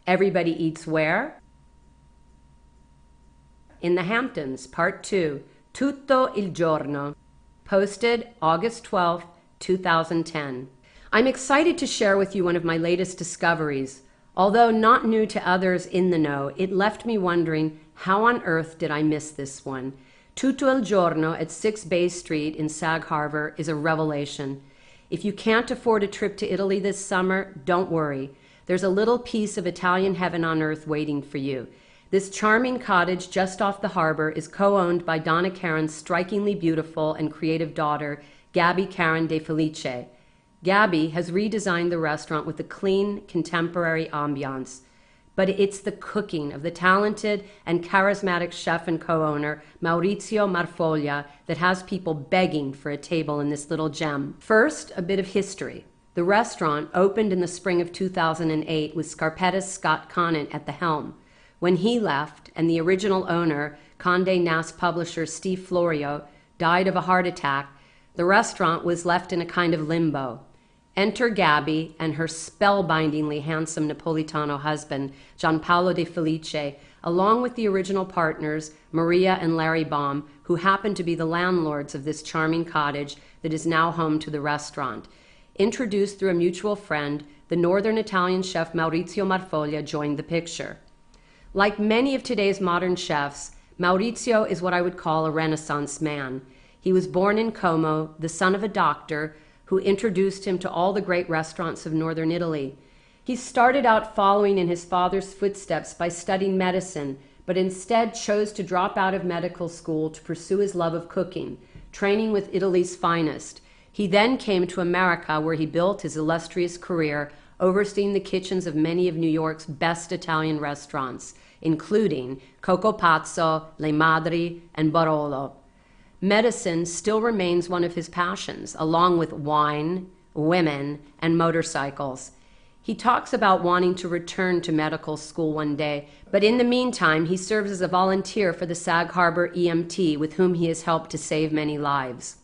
Everybody eats where? In the Hamptons, Part 2, Tutto il giorno. Posted August 12, 2010. I'm excited to share with you one of my latest discoveries. Although not new to others in the know, it left me wondering, how on earth did I miss this one? Tutto il giorno at 6 Bay Street in Sag Harbor is a revelation. If you can't afford a trip to Italy this summer, don't worry. There's a little piece of Italian heaven on earth waiting for you. This charming cottage just off the harbor is co-owned by Donna Karan's strikingly beautiful and creative daughter, Gabby Karan De Felice. Gabby has redesigned the restaurant with a clean, contemporary ambiance. But it's the cooking of the talented and charismatic chef and co-owner, Maurizio Marfoglia, that has people begging for a table in this little gem. First, a bit of history. The restaurant opened in the spring of 2008 with Scarpetta's Scott Conant at the helm. When he left, and the original owner, Condé Nast publisher Steve Florio, died of a heart attack, the restaurant was left in a kind of limbo. Enter Gabby and her spellbindingly handsome Napolitano husband, Gianpaolo De Felice, along with the original partners, Maria and Larry Baum, who happen to be the landlords of this charming cottage that is now home to the restaurant. Introduced through a mutual friend, the northern Italian chef Maurizio Marfoglia joined the picture. Like many of today's modern chefs, Maurizio is what I would call a Renaissance man. He was born in Como, the son of a doctor, who introduced him to all the great restaurants of northern Italy. He started out following in his father's footsteps by studying medicine, but instead chose to drop out of medical school to pursue his love of cooking, training with Italy's finest. He then came to America, where he built his illustrious career, overseeing the kitchens of many of New York's best Italian restaurants, including Coco Pazzo, Le Madri, and Barolo. Medicine still remains one of his passions, along with wine, women, and motorcycles. He talks about wanting to return to medical school one day, but in the meantime, he serves as a volunteer for the Sag Harbor EMT, with whom he has helped to save many lives.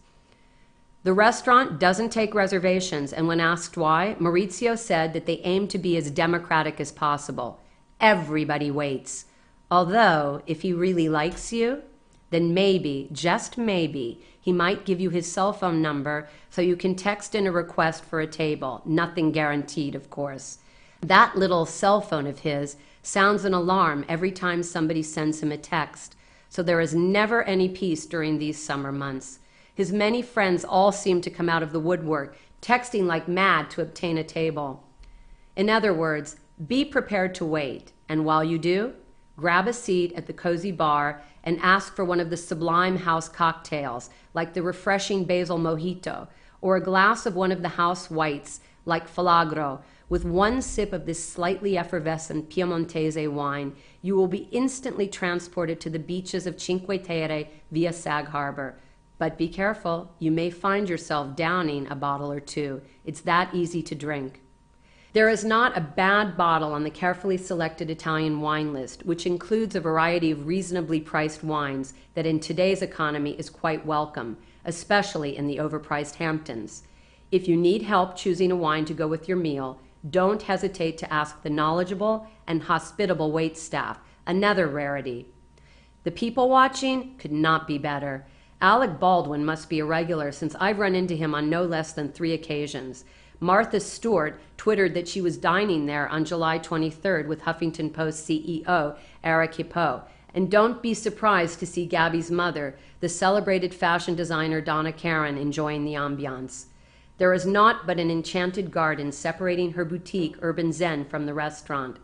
The restaurant doesn't take reservations, and when asked why, Maurizio said that they aim to be as democratic as possible. Everybody waits. Although, if he really likes you, then maybe, just maybe, he might give you his cell phone number so you can text in a request for a table. Nothing guaranteed, of course. That little cell phone of his sounds an alarm every time somebody sends him a text, so there is never any peace during these summer months. His many friends all seem to come out of the woodwork, texting like mad to obtain a table. In other words, be prepared to wait, and while you do, grab a seat at the cozy bar and ask for one of the sublime house cocktails, like the refreshing basil mojito, or a glass of one of the house whites, like Falagro. With one sip of this slightly effervescent Piemontese wine, you will be instantly transported to the beaches of Cinque Terre via Sag Harbor. But be careful, you may find yourself downing a bottle or two. It's that easy to drink. There is not a bad bottle on the carefully selected Italian wine list, which includes a variety of reasonably priced wines that in today's economy is quite welcome, especially in the overpriced Hamptons. If you need help choosing a wine to go with your meal, don't hesitate to ask the knowledgeable and hospitable waitstaff, another rarity. The people watching could not be better. Alec Baldwin must be a regular, since I've run into him on no less than 3 occasions. Martha Stewart twittered that she was dining there on July 23rd with Huffington Post CEO Eric Hippo. And don't be surprised to see Gabby's mother, the celebrated fashion designer Donna Karan, enjoying the ambiance. There is naught but an enchanted garden separating her boutique Urban Zen from the restaurant.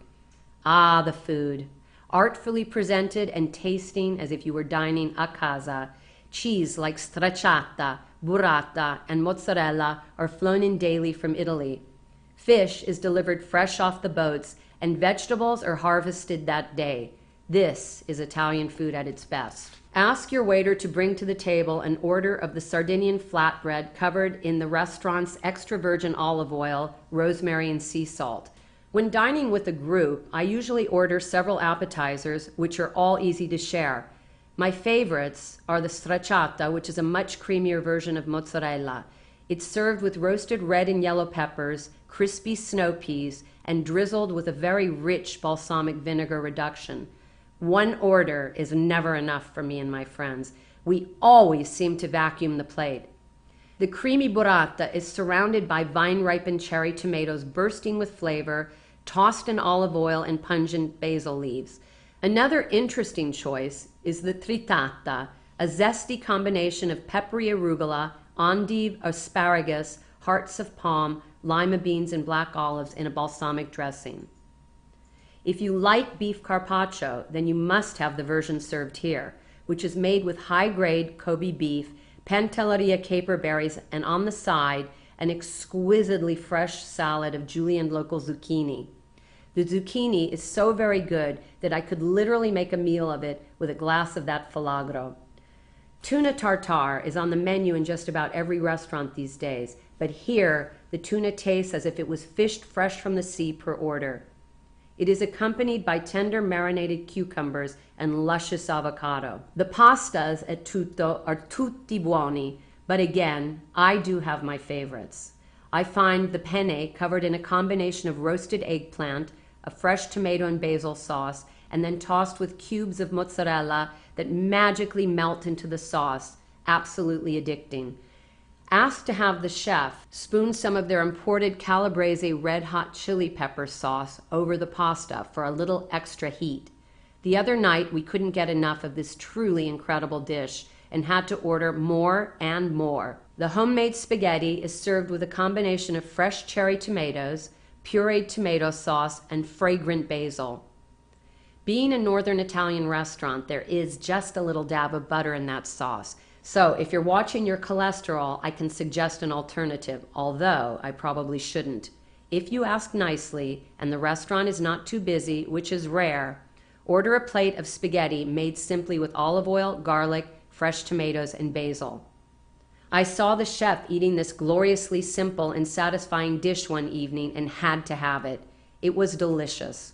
Ah, the food. Artfully presented and tasting as if you were dining a casa. Cheese like stracciata, burrata, and mozzarella are flown in daily from Italy. Fish is delivered fresh off the boats, and vegetables are harvested that day. This is Italian food at its best. Ask your waiter to bring to the table an order of the Sardinian flatbread covered in the restaurant's extra virgin olive oil, rosemary, and sea salt. When dining with a group, I usually order several appetizers, which are all easy to share. My favorites are the stracciata, which is a much creamier version of mozzarella. It's served with roasted red and yellow peppers, crispy snow peas, and drizzled with a very rich balsamic vinegar reduction. One order is never enough for me and my friends. We always seem to vacuum the plate. The creamy burrata is surrounded by vine-ripened cherry tomatoes bursting with flavor, tossed in olive oil and pungent basil leaves. Another interesting choice is the tritata, a zesty combination of peppery arugula, endive, asparagus, hearts of palm, lima beans, and black olives in a balsamic dressing. If you like beef carpaccio, then you must have the version served here, which is made with high-grade Kobe beef, Pantelleria caper berries, and on the side, an exquisitely fresh salad of julienne local zucchini. The zucchini is so very good that I could literally make a meal of it with a glass of that filagro. Tuna tartare is on the menu in just about every restaurant these days, but here the tuna tastes as if it was fished fresh from the sea per order. It is accompanied by tender marinated cucumbers and luscious avocado. The pastas at Tutto are tutti buoni, but again, I do have my favorites. I find the penne covered in a combination of roasted eggplant, a fresh tomato and basil sauce, and then tossed with cubes of mozzarella that magically melt into the sauce, absolutely addicting. Ask to have the chef spoon some of their imported Calabrese red-hot chili pepper sauce over the pasta for a little extra heat. The other night we couldn't get enough of this truly incredible dish and had to order more and more. The homemade spaghetti is served with a combination of fresh cherry tomatoes, pureed tomato sauce, and fragrant basil. Being a northern Italian restaurant, there is just a little dab of butter in that sauce. So if you're watching your cholesterol, I can suggest an alternative, although I probably shouldn't. If you ask nicely and the restaurant is not too busy, which is rare, order a plate of spaghetti made simply with olive oil, garlic, fresh tomatoes, and basil. I saw the chef eating this gloriously simple and satisfying dish one evening and had to have it. It was delicious.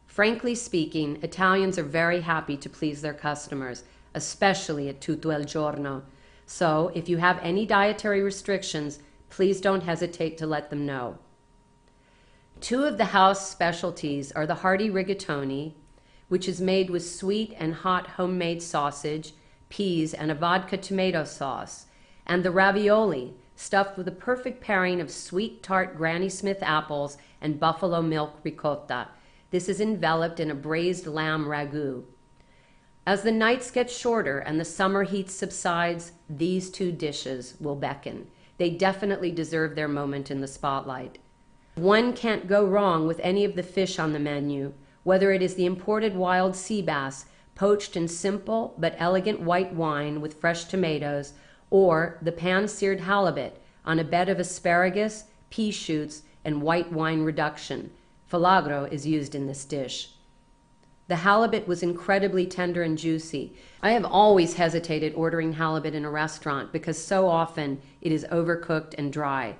Frankly speaking, Italians are very happy to please their customers, especially at Tutto il Giorno. So if you have any dietary restrictions, please don't hesitate to let them know. Two of the house specialties are the hearty rigatoni, which is made with sweet and hot homemade sausage, peas, and a vodka tomato sauce, and the ravioli, stuffed with a perfect pairing of sweet tart Granny Smith apples and buffalo milk ricotta. This is enveloped in a braised lamb ragu. As the nights get shorter and the summer heat subsides, these two dishes will beckon. They definitely deserve their moment in the spotlight. One can't go wrong with any of the fish on the menu, whether it is the imported wild sea bass, poached in simple but elegant white wine with fresh tomatoes, or the pan-seared halibut on a bed of asparagus, pea shoots, and white wine reduction. Filagro is used in this dish. The halibut was incredibly tender and juicy. I have always hesitated ordering halibut in a restaurant because so often it is overcooked and dry.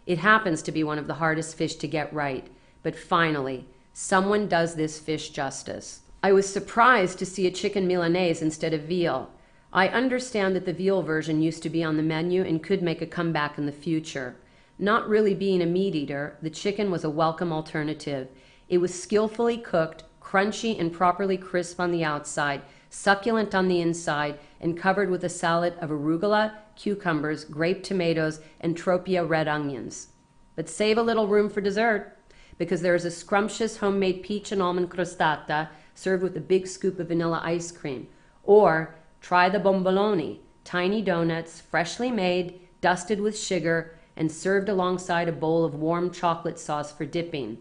It happens to be one of the hardest fish to get right, but finally, someone does this fish justice. I was surprised to see a chicken Milanese instead of veal. I understand that the veal version used to be on the menu and could make a comeback in the future. Not really being a meat eater, the chicken was a welcome alternative. It was skillfully cooked, crunchy and properly crisp on the outside, succulent on the inside, and covered with a salad of arugula, cucumbers, grape tomatoes, and tropia red onions. But save a little room for dessert, because there is a scrumptious homemade peach and almond crostata served with a big scoop of vanilla ice cream. Or try the bomboloni, tiny donuts, freshly made, dusted with sugar, and served alongside a bowl of warm chocolate sauce for dipping.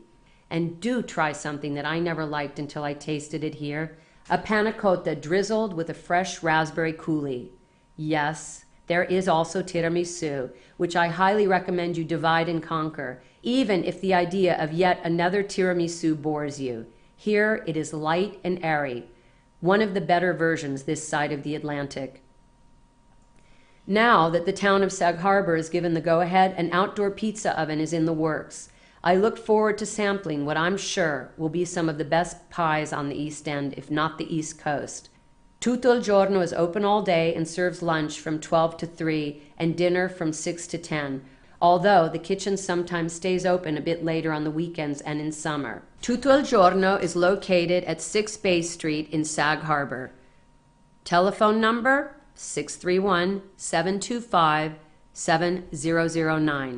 And do try something that I never liked until I tasted it here, a panna cotta drizzled with a fresh raspberry coulis. Yes, there is also tiramisu, which I highly recommend you divide and conquer, even if the idea of yet another tiramisu bores you. Here it is light and airy, one of the better versions this side of the Atlantic. Now that the town of Sag Harbor is given the go-ahead, an outdoor pizza oven is in the works. I look forward to sampling what I'm sure will be some of the best pies on the East End, if not the East Coast. Tutto il Giorno is open all day and serves lunch from 12 to 3 and dinner from 6 to 10. although the kitchen sometimes stays open a bit later on the weekends and in summer. Tutto il Giorno is located at 6 Bay Street in Sag Harbor. Telephone number 631-725-7009.